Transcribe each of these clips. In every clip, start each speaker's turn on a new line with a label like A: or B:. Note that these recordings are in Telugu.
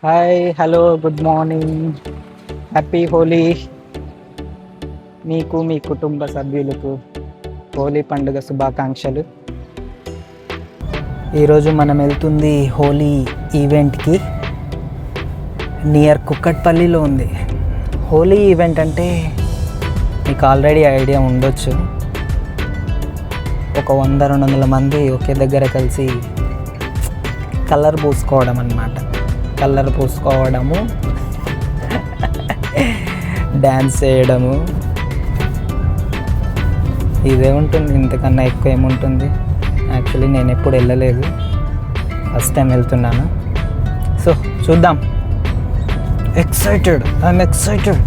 A: Hi, hello, good morning. Happy Holi మీకు, మీ కుటుంబ సభ్యులకు హోలీ పండుగ శుభాకాంక్షలు. ఈరోజు మనం వెళ్తుంది హోలీ ఈవెంట్కి. నియర్ కుక్కట్పల్లిలో ఉంది. హోలీ ఈవెంట్ అంటే మీకు ఆల్రెడీ ఐడియా ఉండొచ్చు. ఒక 100-200 మంది ఒకే దగ్గర కలిసి కలర్ పూసుకోవడం అన్నమాట. కలర్ పూసుకోవడము, డ్యాన్స్ చేయడము, ఇదే ఉంటుంది. ఇంతకన్నా ఎక్కువ ఏముంటుంది? యాక్చువల్లీ నేను ఎప్పుడు వెళ్ళలేదు, ఫస్ట్ టైం వెళ్తున్నాను. సో చూద్దాం. I'm excited.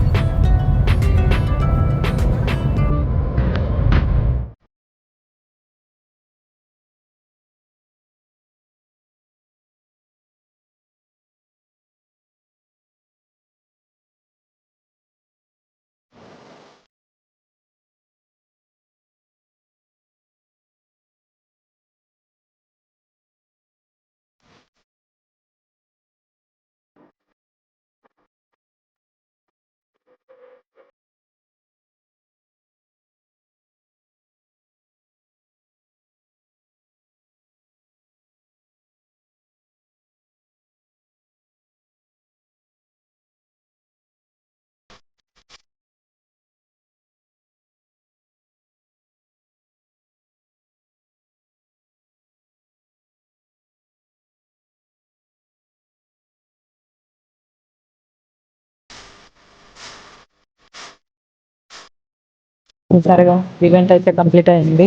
A: సరిగా ఈవెంట్ అయితే కంప్లీట్ అయింది.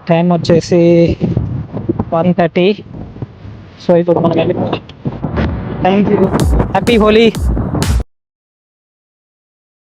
A: టైం వచ్చేసి 1:30. సో ఇప్పుడు మనం వెళ్ళిపోతాం. Thank you. హ్యాపీ హోలీ.